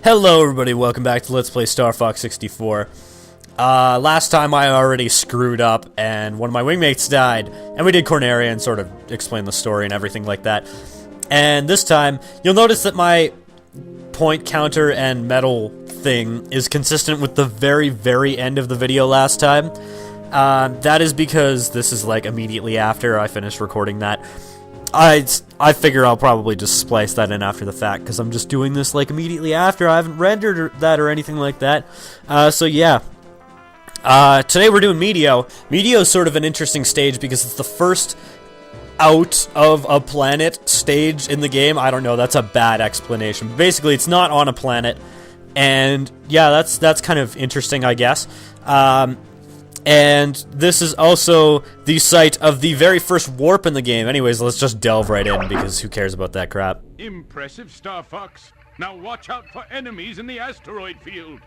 Hello everybody, welcome back to Let's Play Star Fox 64. Last time I already screwed up and one of my wingmates died, and we did Corneria and sort of explained the story and everything like that. And this time, you'll notice that my point counter and medal thing is consistent with the very end of the video last time. That is because this is like immediately after I finished recording that. I figure I'll probably just splice that in after the fact, because I'm just doing this like immediately after. I haven't rendered that or anything like that. So yeah. Today we're doing Meteo. Meteo is sort of an interesting stage because it's the first out of a planet stage in the game. I don't know, that's a bad explanation. Basically, it's not on a planet. And yeah, that's kind of interesting, I guess. And this is also the site of the very first warp in the game. Anyways, let's just delve right in, because who cares about that crap. Impressive, Star Fox. Now watch out for enemies in the asteroid field.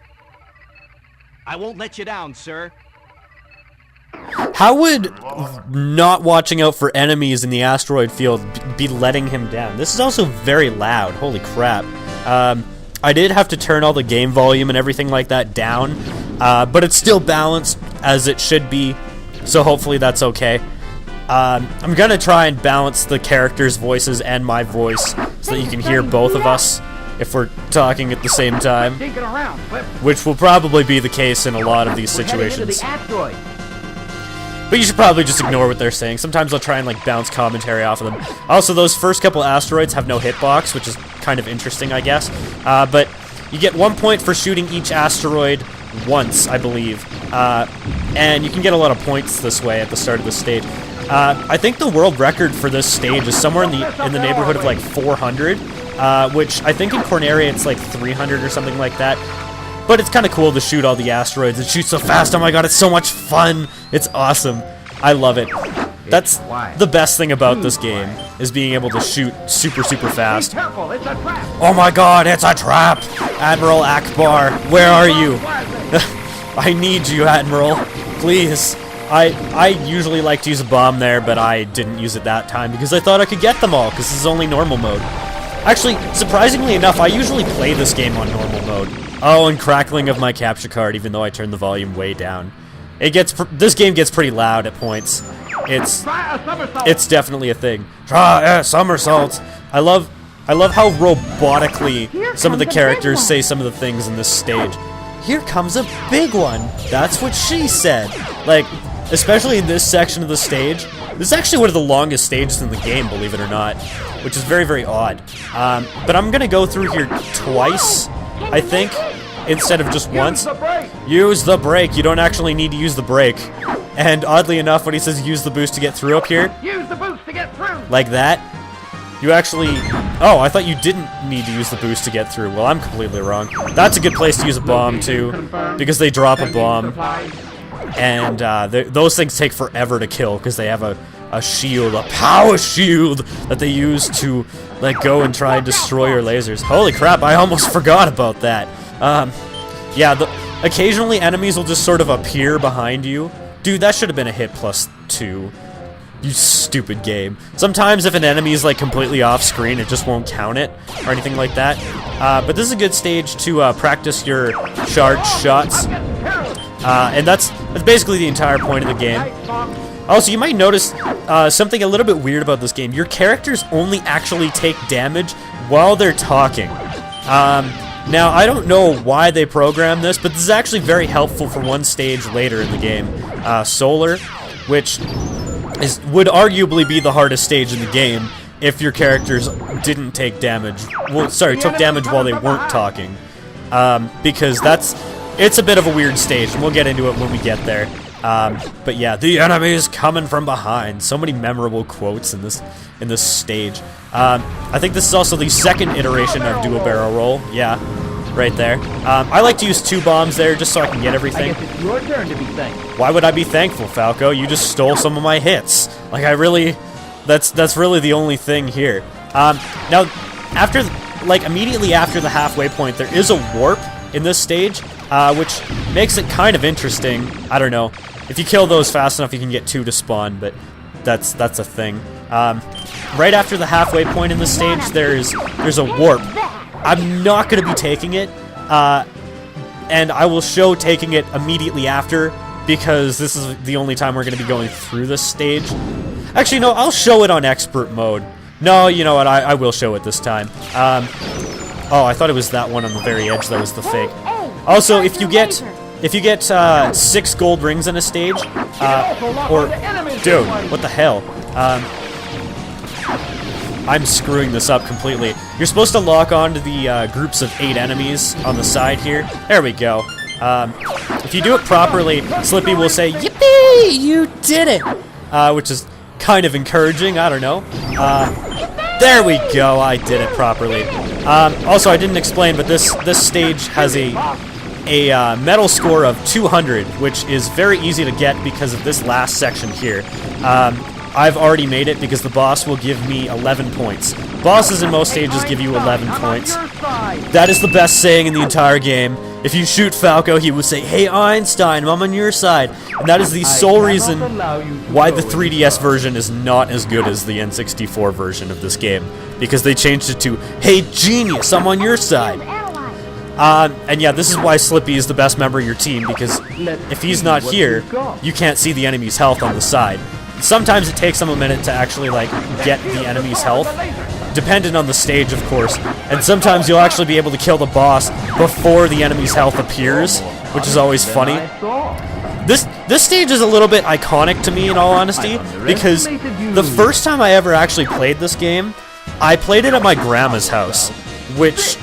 I won't let you down, sir. How would not watching out for enemies in the asteroid field be letting him down? This is also very loud. Holy crap. I did have to turn all the game volume and everything like that down, but it's still balanced as it should be, so hopefully that's okay. I'm gonna try and balance the characters' voices and my voice so that you can hear both of us if we're talking at the same time, which will probably be the case in a lot of these situations. But you should probably just ignore what they're saying. Sometimes I'll try and like bounce commentary off of them. Also, those first couple asteroids have no hitbox, which is kind of interesting, I guess. But you get 1 point for shooting each asteroid once, I believe. And you can get a lot of points this way at the start of the stage. I think the world record for this stage is somewhere in the neighborhood of like 400, which I think in Corneria it's like 300 or something like that. But it's kind of cool to shoot all the asteroids and shoot so fast. Oh my god, it's so much fun. It's awesome. I love it. That's the best thing about this game, is being able to shoot super fast. Oh my god, it's a trap! Admiral Akbar, where are you? I need you, Admiral. Please. I usually like to use a bomb there, but I didn't use it that time because I thought I could get them all, because this is only normal mode. Actually, surprisingly enough, I usually play this game on normal mode. Oh, and crackling of my capture card, even though I turned the volume way down. This game gets pretty loud at points. It's definitely a thing. Try a somersault. I love how robotically some of the characters say some of the things in this stage. Here comes a big one. That's what she said. Like, especially in this section of the stage. This is actually one of the longest stages in the game, believe it or not, which is very odd. But I'm gonna go through here twice, I think, instead of just once. Use the brake. You don't actually need to use the brake. And oddly enough, when he says use the boost to get through up here, Use the boost to get through. like that, you actually... Oh, I thought you didn't need to use the boost to get through. Well, I'm completely wrong. That's a good place to use a bomb, too, because they drop a bomb. And those things take forever to kill, because they have a shield, a power shield, that they use to like go and try and destroy your lasers. Holy crap, I almost forgot about that. Yeah, occasionally enemies will just sort of appear behind you. Dude, that should have been a hit +2. You stupid game. Sometimes if an enemy is like completely off screen, it just won't count it, or anything like that. But this is a good stage to practice your charged shots. And that's basically the entire point of the game. Also, you might notice something a little bit weird about this game. Your characters only actually take damage while they're talking. Now, I don't know why they programmed this, but this is actually very helpful for one stage later in the game. Solar, which would arguably be the hardest stage in the game if your characters didn't take damage. Well, sorry, took damage while they weren't talking. Because it's a bit of a weird stage, and we'll get into it when we get there. But yeah, the enemy is coming from behind. So many memorable quotes in this stage. I think this is also the second iteration of do a barrel roll. Yeah, right there. I like to use 2 bombs there just so I can get everything. I guess it's your turn to be thankful. Why would I be thankful, Falco? You just stole some of my hits. Like, that's really the only thing here. Now, immediately after the halfway point, there is a warp in this stage, which makes it kind of interesting. I don't know. If you kill those fast enough, you can get 2 to spawn, but that's a thing. Right after the halfway point in the stage, there's a warp. I'm not going to be taking it, and I will show taking it immediately after, because this is the only time we're going to be going through this stage. Actually, no, I'll show it on expert mode. No, you know what, I will show it this time. Oh, I thought it was that one on the very edge that was the fake. Also, if you get 6 gold rings in a stage, or... Dude, what the hell? I'm screwing this up completely. You're supposed to lock onto the groups of 8 enemies on the side here. There we go. If you do it properly, Slippy will say, "Yippee! You did it!" Which is kind of encouraging, I don't know. There we go, I did it properly. Also, I didn't explain, but this stage has a medal score of 200, which is very easy to get because of this last section here. I've already made it because the boss will give me 11 points. Bosses in most stages give you 11 points. That is the best saying in the entire game. If you shoot Falco, he will say, "Hey Einstein, I'm on your side." And that is the sole reason why the 3DS version is not as good as the N64 version of this game. Because they changed it to, "Hey genius, I'm on your side." And yeah, this is why Slippy is the best member of your team, because if he's not here, you can't see the enemy's health on the side. Sometimes it takes them a minute to actually, like, get the enemy's health, dependent on the stage, of course. And sometimes you'll actually be able to kill the boss before the enemy's health appears, which is always funny. This stage is a little bit iconic to me, in all honesty, because the first time I ever actually played this game, I played it at my grandma's house, which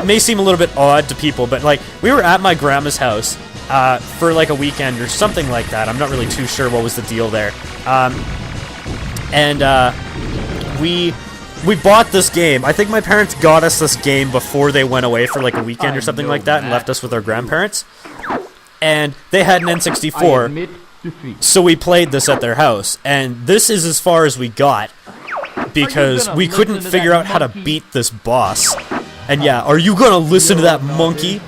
may seem a little bit odd to people, but, like, we were at my grandma's house for like a weekend or something like that. I'm not really too sure what was the deal there. We bought this game. I think my parents got us this game before they went away for like a weekend or something like that and left us with our grandparents. And they had an N64, so we played this at their house. And this is as far as we got, because we couldn't figure out how to beat this boss. And yeah, are you gonna listen to that monkey?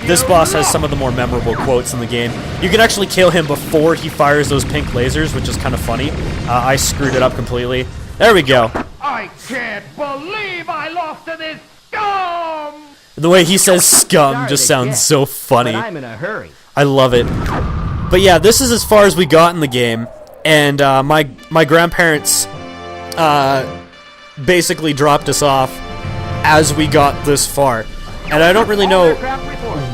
This boss has some of the more memorable quotes in the game. You can actually kill him before he fires those pink lasers, which is kind of funny. I screwed it up completely. There we go. I can't believe I lost to this scum! The way he says scum just sounds so funny. But I'm in a hurry. I love it. But yeah, this is as far as we got in the game. And my grandparents basically dropped us off as we got this far. And I don't really know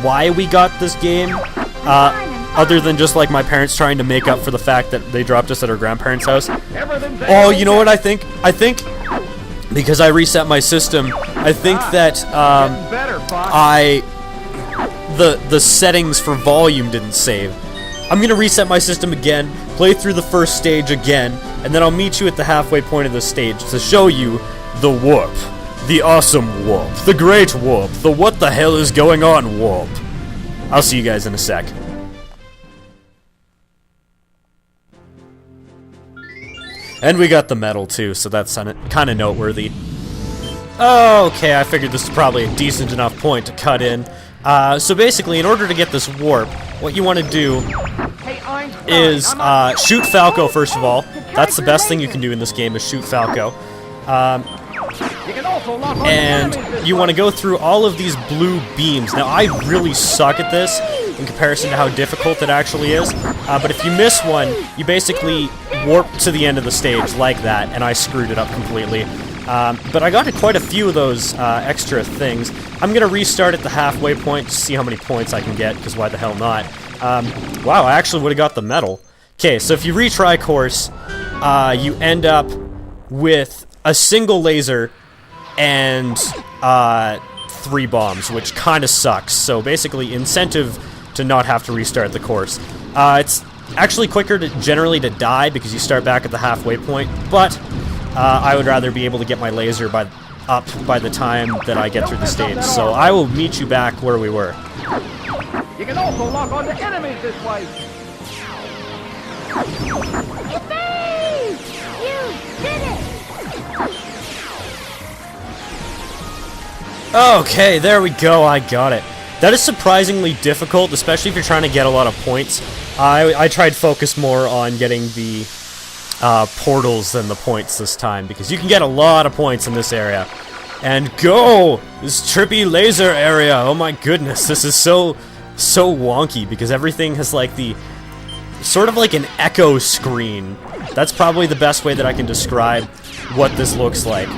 why we got this game, other than just like my parents trying to make up for the fact that they dropped us at our grandparents' house. Oh, you know what I think? I think because I reset my system, I think that the settings for volume didn't save. I'm gonna reset my system again, play through the first stage again, and then I'll meet you at the halfway point of the stage to show you the warp. The awesome warp. The great warp. The what the hell is going on warp. I'll see you guys in a sec. And we got the medal too, so that's kind of noteworthy. Okay, I figured this is probably a decent enough point to cut in. So basically, in order to get this warp, what you want to do is shoot Falco first of all. That's the best thing you can do in this game, is shoot Falco. And you want to go through all of these blue beams. Now, I really suck at this in comparison to how difficult it actually is. But if you miss one, you basically warp to the end of the stage like that, and I screwed it up completely. But I got quite a few of those extra things. I'm going to restart at the halfway point to see how many points I can get, because why the hell not? Wow, I actually would have got the medal. Okay, so if you retry course, you end up with a single laser and 3 bombs, which kind of sucks. So basically, incentive to not have to restart the course. It's actually quicker generally to die because you start back at the halfway point, but I would rather be able to get my laser up by the time that I get through the stage. So I will meet you back where we were. You can also lock onto enemies this way. Yippee! You did it! Okay, there we go, I got it. That is surprisingly difficult, especially if you're trying to get a lot of points. I tried focus more on getting the portals than the points this time, because you can get a lot of points in this area. And go! This trippy laser area. Oh my goodness, this is so wonky because everything has like the sort of like an echo screen. That's probably the best way that I can describe what this looks like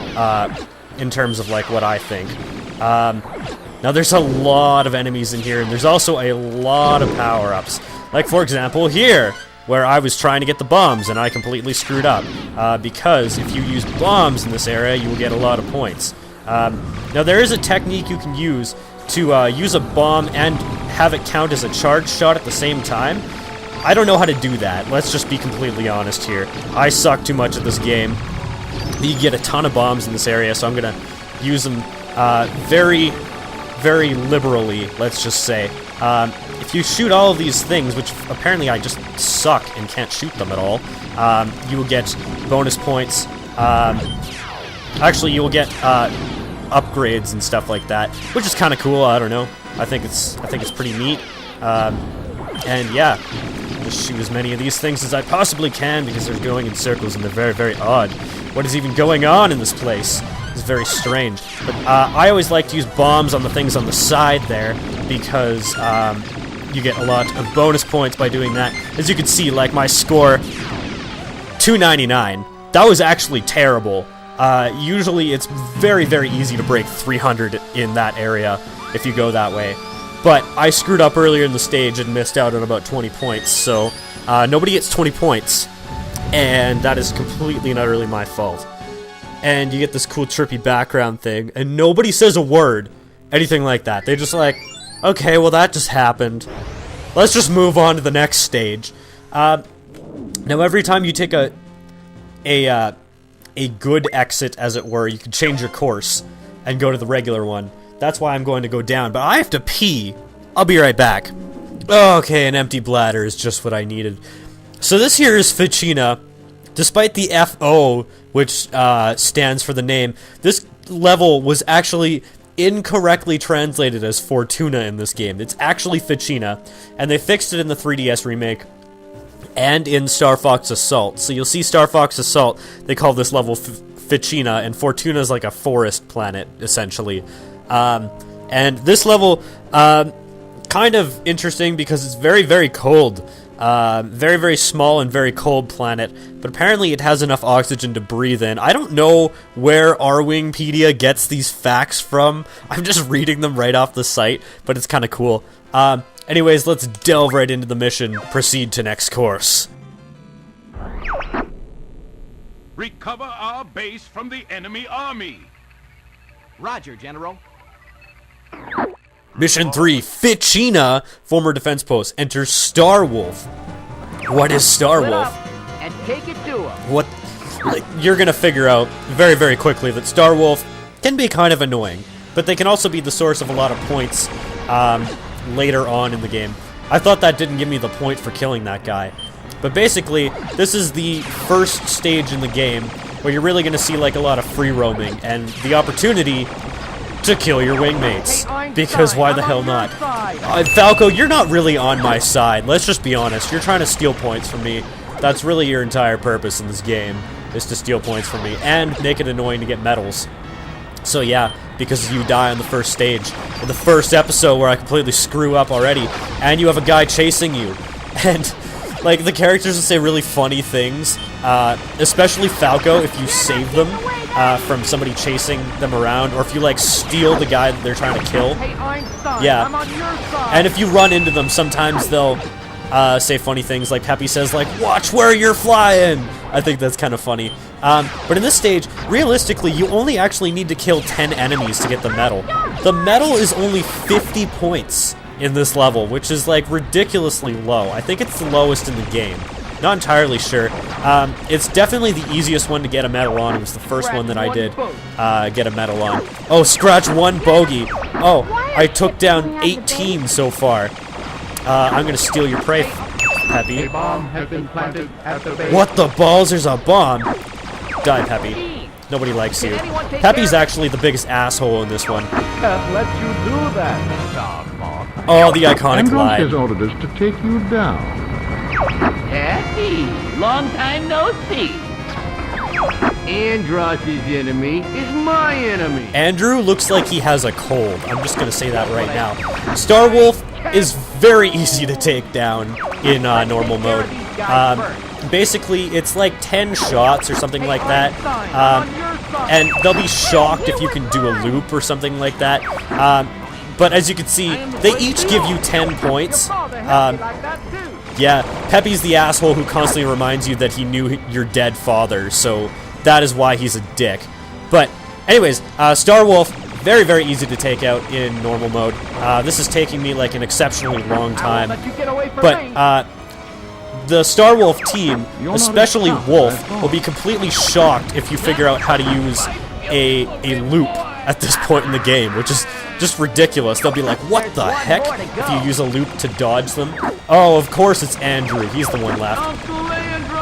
in terms of like what I think. Now there's a lot of enemies in here, and there's also a lot of power-ups. Like for example here, where I was trying to get the bombs and I completely screwed up. Because if you use bombs in this area, you will get a lot of points. Now there is a technique you can use to use a bomb and have it count as a charge shot at the same time. I don't know how to do that. Let's just be completely honest here. I suck too much at this game. You get a ton of bombs in this area, so I'm gonna use them very liberally, let's just say. If you shoot all of these things, which apparently I just suck and can't shoot them at all, you will get bonus points. Actually, you will get upgrades and stuff like that, which is kind of cool. I don't know. I think it's pretty neat. And yeah, just shoot as many of these things as I possibly can because they're going in circles and they're very odd. What is even going on in this place? It's very strange. But I always like to use bombs on the things on the side there because you get a lot of bonus points by doing that. As you can see, like my score, 299. That was actually terrible. Usually it's very easy to break 300 in that area if you go that way. But I screwed up earlier in the stage and missed out on about 20 points, so nobody gets 20 points, and that is completely and utterly my fault. And you get this cool trippy background thing, and nobody says a word, anything like that. They're just like, okay, well that just happened. Let's just move on to the next stage. Now every time you take a good exit, as it were, you can change your course and go to the regular one. That's why I'm going to go down, but I have to pee. I'll be right back. Okay, an empty bladder is just what I needed. So this here is Fichina. Despite the F-O, which stands for the name, this level was actually incorrectly translated as Fortuna in this game. It's actually Fichina, and they fixed it in the 3DS remake and in Star Fox Assault. So you'll see Star Fox Assault, they call this level Fichina, and Fortuna is like a forest planet, essentially. And this level, kind of interesting because it's very cold. Very small and very cold planet, but apparently it has enough oxygen to breathe in. I don't know where Rwingpedia gets these facts from. I'm just reading them right off the site, but it's kind of cool. Anyways, let's delve right into the mission. Proceed to next course. Recover our base from the enemy army. Roger, General. Mission 3, Fichina, former defense post, enters Star Wolf. What is Star Split Wolf? up and take it to him. What? You're gonna figure out very quickly that Star Wolf can be kind of annoying, but they can also be the source of a lot of points later on in the game. I thought that didn't give me the point for killing that guy. But basically, this is the first stage in the game where you're really gonna see like a lot of free roaming and the opportunity to kill your wingmates. Because why the hell not? Falco, you're not really on my side. Let's just be honest. You're trying to steal points from me. That's really your entire purpose in this game, is to steal points from me and make it annoying to get medals. So yeah, because you die on the first stage, in the first episode where I completely screw up already, and you have a guy chasing you. And like the characters will say really funny things, especially Falco if you save them from somebody chasing them around, or if you like steal the guy that they're trying to kill. Hey, Einstein, Yeah. I'm on your side. And if you run into them, sometimes they'll say funny things, like Peppy says, like, "Watch where you're flying!" I think that's kind of funny. But in this stage, realistically, you only actually need to kill 10 enemies to get the medal. The medal is only 50 points in this level, which is like ridiculously low. I think it's the lowest in the game. Not entirely sure. It's definitely the easiest one to get a medal on. It was the first one that I did get a medal on. Oh, scratch one bogey. Oh, I took down 18 so far. I'm gonna steal your prey, Peppy. A bomb has been planted at the base. What the balls? There's a bomb. Die, Peppy. Nobody likes you. Peppy's actually the biggest asshole in this one. Can't let you do that, Star Fox. Oh, the iconic line. has ordered us to take you down. Happy, long time no see. Andross's enemy is my enemy. Andrew looks like he has a cold. I'm just gonna say that right now. Starwolf is very easy to take down in normal mode. Basically, it's like 10 shots or something like that. And they'll be shocked if you can do a loop or something like that. But as you can see, they each give you 10 points. Yeah, Peppy's the asshole who constantly reminds you that he knew your dead father, so that is why he's a dick. But anyways, Starwolf, very, very easy to take out in normal mode. This is taking me like an exceptionally long time. But the Starwolf team, especially Wolf, will be completely shocked if you figure out how to use a loop at this point in the game, which is just ridiculous. They'll be like, what the heck? If you use a loop to dodge them. Oh, of course it's Andrew. He's the one left.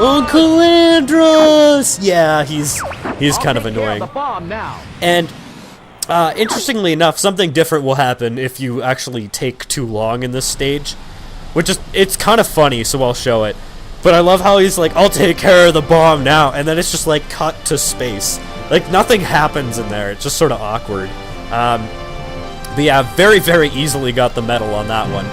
Uncle Andros! Yeah, he's kind of annoying. And interestingly enough, something different will happen if you actually take too long in this stage. Which is, it's kind of funny, so I'll show it. But I love how he's like, I'll take care of the bomb now, and then it's just like cut to space. Like nothing happens in there, it's just sort of awkward. But yeah, very, very easily got the medal on that one.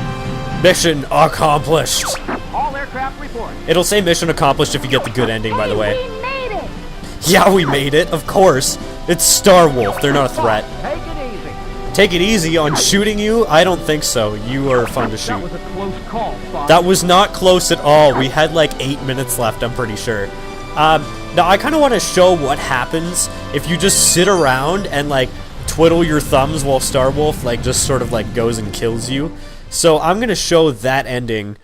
Mission accomplished. All aircraft report. It'll say mission accomplished if you get the good ending, by the way. We made it! Yeah, we made it, of course. It's Starwolf, they're not a threat. Take it easy. Take it easy on shooting you? I don't think so. You are fun to shoot. That was a close call, Fox. That was not close at all. We had like 8 minutes left, I'm pretty sure. Now I kind of want to show what happens if you just sit around and like twiddle your thumbs while Starwolf like just sort of like goes and kills you. So I'm going to show that ending,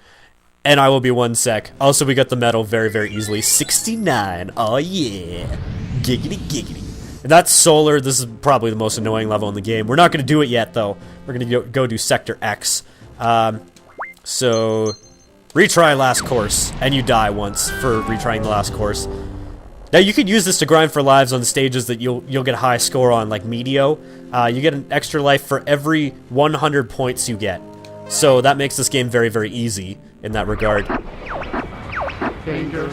and I will be 1 sec. Also, we got the medal very, very easily. 69. Oh yeah. Giggity, giggity. And that's Solar. This is probably the most annoying level in the game. We're not going to do it yet, though. We're going to go do Sector X. So, retry last course, and you die once for retrying the last course. Now, you can use this to grind for lives on stages that you'll get a high score on, like Meteo. You get an extra life for every 100 points you get. So, that makes this game very, very easy in that regard. Danger.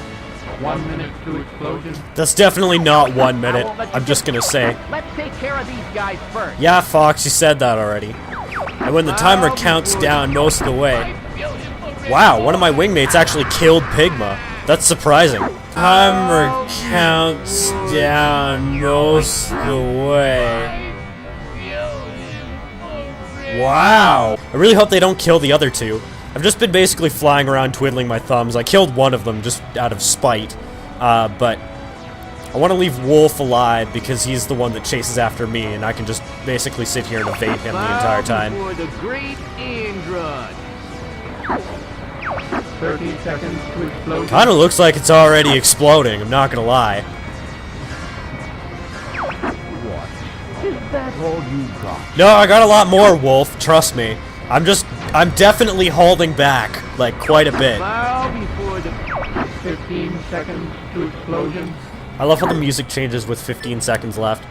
1 minute to explosion. That's definitely not 1 minute, I'm just gonna say. Let's take care of these guys first. Yeah, Fox, you said that already. And when the timer counts down most of the way... Wow, one of my wingmates actually killed Pigma. That's surprising. Timer counts down most of the way. Wow. I really hope they don't kill the other two. I've just been basically flying around twiddling my thumbs. I killed one of them just out of spite. But I want to leave Wolf alive because he's the one that chases after me, and I can just basically sit here and evade him the entire time. For the great Android. 13 seconds to explosion. Kinda looks like it's already exploding, I'm not gonna lie. What? Is that all you got? No, I got a lot more, Wolf, trust me. I'm definitely holding back, like, quite a bit. Bow before the 15 seconds to explosion. I love how the music changes with 15 seconds left.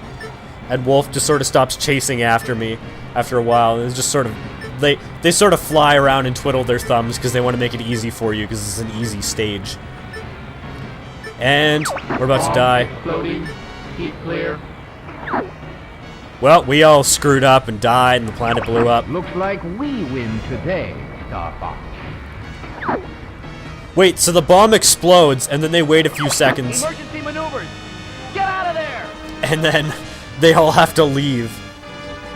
And Wolf just sort of stops chasing after me after a while. It's just sort of... They sort of fly around and twiddle their thumbs because they want to make it easy for you because it's an easy stage. And we're about to die. Exploding. Keep clear. Well, we all screwed up and died and the planet blew up. Looks like we win today, Star Fox. Wait, so the bomb explodes and then they wait a few seconds Emergency maneuvers. Get out of there. and then they all have to leave.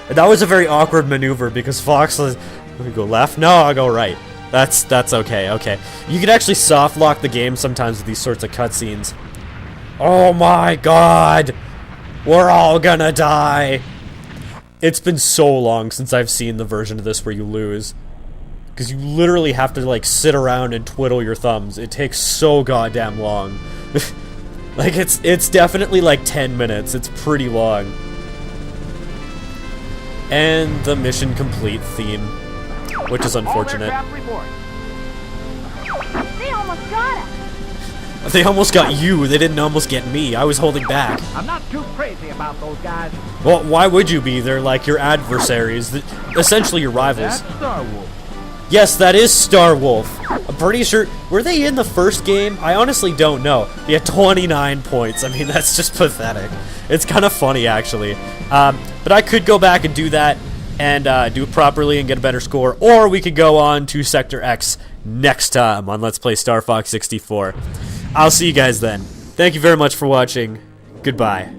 And that was a very awkward maneuver because Fox was... Let me go left? No, I'll go right. That's okay, okay. You can actually soft lock the game sometimes with these sorts of cutscenes. Oh my god! We're all gonna die! It's been so long since I've seen the version of this where you lose. Because you literally have to, like, sit around and twiddle your thumbs. It takes so goddamn long. Like, it's definitely, like, 10 minutes. It's pretty long. And the mission complete theme, which is unfortunate. All aircraft report. They almost got us. They almost got you. They didn't almost get me. I was holding back. I'm not too crazy about those guys. Well, why would you be? They're like your adversaries. Essentially your rivals. That's Starwolf. Yes, that is Star Wolf. I'm pretty sure. Were they in the first game? I honestly don't know. He had 29 points. I mean, that's just pathetic. It's kind of funny, actually. But I could go back and do that and do it properly and get a better score. Or we could go on to Sector X next time on Let's Play Star Fox 64. I'll see you guys then. Thank you very much for watching. Goodbye.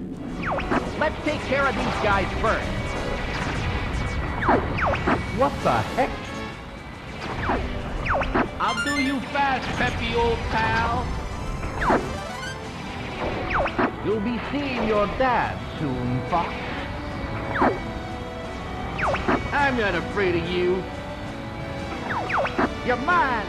Let's take care of these guys first. What the heck? I'll do you fast, peppy old pal. You'll be seeing your dad soon, Fox. I'm not afraid of you. You're mine.